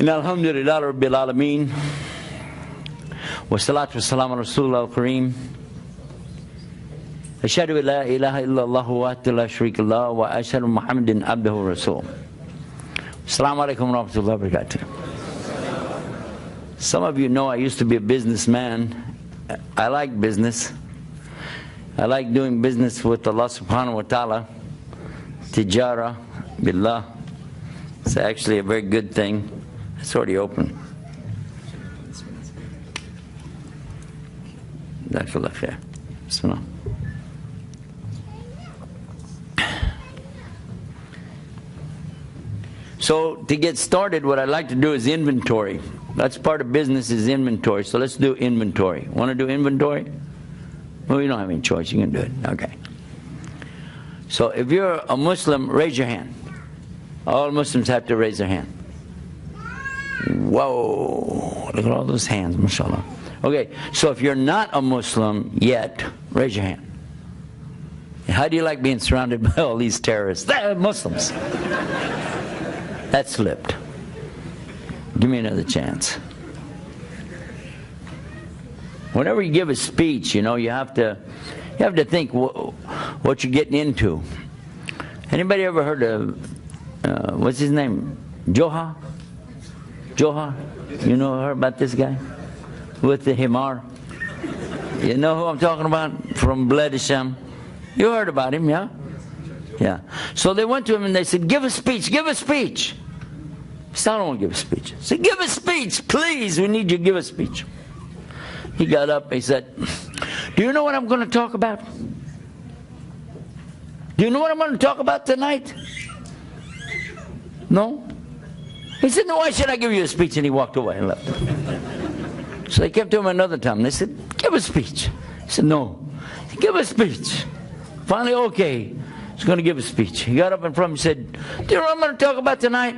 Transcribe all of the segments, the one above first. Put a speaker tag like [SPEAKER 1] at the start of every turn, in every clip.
[SPEAKER 1] Alhamdulillah Rabbil Alameen. Wa salatu wa salam ala Rasulullah al-Kareem. Ashhadu an la ilaha illallah wa la sharika lah wa ashhadu Muhammadan abduhu wa rasul. Assalamu alaikum wa rahmatullahi wa barakatuh. Some of you know I used to be a businessman. I like business. I like doing business with Allah subhanahu wa ta'ala. Tijara billah. It's actually a very good thing. It's already open. Jazakallah khair. Bismillah. So to get started, what I'd like to do is inventory. That's part of business, is inventory. So let's do inventory. Want to do inventory? Well, you don't have any choice. You can do it. Okay. So if you're a Muslim, raise your hand. All Muslims have to raise their hand. Whoa. Look at all those hands, mashallah. Okay, so if you're not a Muslim yet, raise your hand. How do you like being surrounded by all these terrorists? They're Muslims. That slipped. Give me another chance. Whenever you give a speech, you know, you have to think what you're getting into. Anybody ever heard of what's his name? Joha? You know heard about this guy with the himar? You know who I'm talking about? From Bledisham. You heard about him, yeah? Yeah. So they went to him and they said, "Give a speech, give a speech." He said, "I don't want to give a speech." He said, "Give a speech, please. We need you to give a speech." He got up, he said, "Do you know what I'm going to talk about? Do you know what I'm going to talk about tonight?" No? He said, "No, why should I give you a speech?" And he walked away and left. So they kept to him another time. They said, "Give a speech." He said, "No." "Give a speech." Finally, okay, he's going to give a speech. He got up in front and said, "Do you know what I'm going to talk about tonight?"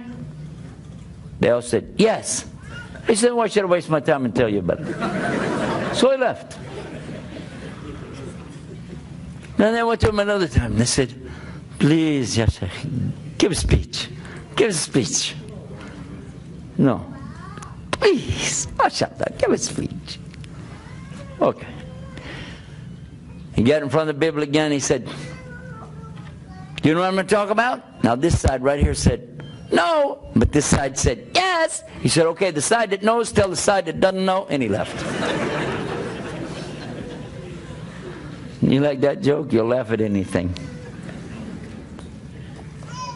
[SPEAKER 1] They all said, "Yes." He said, "Why should I waste my time and tell you about it?" So he left. Then they went to him another time. They said, "Please, Ya Shaykh, give a speech. Give a speech." "No." "Please, mashallah, give a speech." Okay. He got in front of the Bible again. He said, "Do you know what I'm going to talk about?" Now this side right here said, "No." But this side said, "Yes." He said, "Okay, the side that knows, tell the side that doesn't know." And he left. You like that joke? You'll laugh at anything.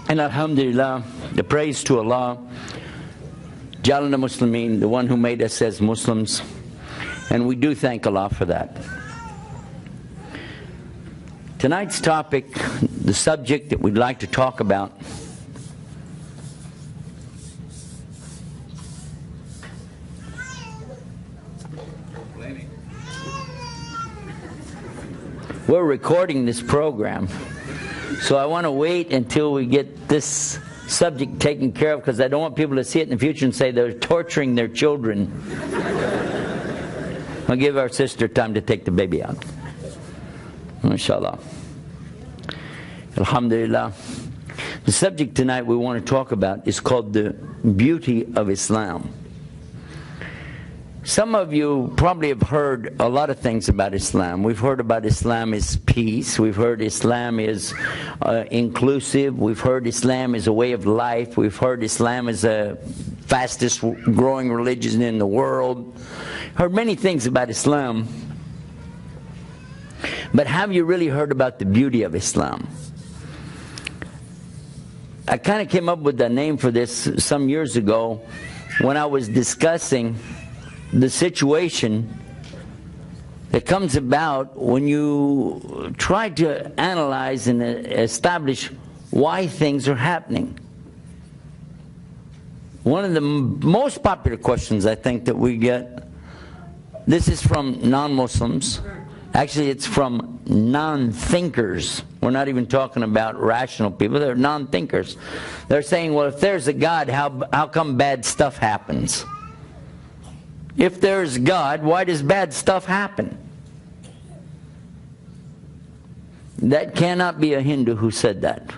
[SPEAKER 1] And alhamdulillah, the praise to Allah, Jalana Muslimin, the one who made us as Muslims. And we do thank Allah for that. Tonight's topic, the subject that we'd like to talk about, we're recording this program, so I want to wait until we get this subject taken care of, because I don't want people to see it in the future and say they're torturing their children. I'll give our sister time to take the baby out. MashaAllah. Alhamdulillah. The subject tonight we want to talk about is called the beauty of Islam. Some of you probably have heard a lot of things about Islam. We've heard about Islam is peace. We've heard Islam is inclusive. We've heard Islam is a way of life. We've heard Islam is the fastest growing religion in the world. Heard many things about Islam. But have you really heard about the beauty of Islam? I kind of came up with a name for this some years ago when I was discussing the situation that comes about when you try to analyze and establish why things are happening. One of the most popular questions I think that we get, this is from non-Muslims. Actually, it's from non-thinkers. We're not even talking about rational people. They're non-thinkers. They're saying, well, if there's a God, how come bad stuff happens? If there's God, why does bad stuff happen? That cannot be a Hindu who said that,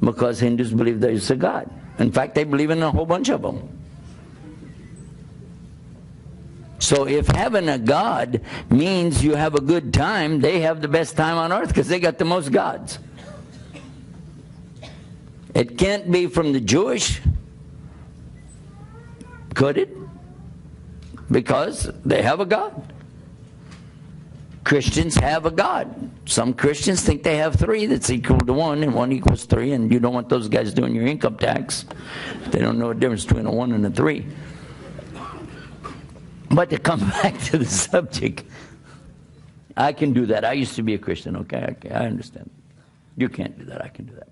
[SPEAKER 1] because Hindus believe there is a God. In fact, they believe in a whole bunch of them. So if having a God means you have a good time, they have the best time on earth because they got the most gods. It can't be from the Jewish, could it? Because they have a God. Christians have a God. Some Christians think they have three that's equal to one, and one equals three, and you don't want those guys doing your income tax. They don't know the difference between a one and a three. But to come back to the subject, I can do that. I used to be a Christian, okay? I understand. You can't do that. I can do that.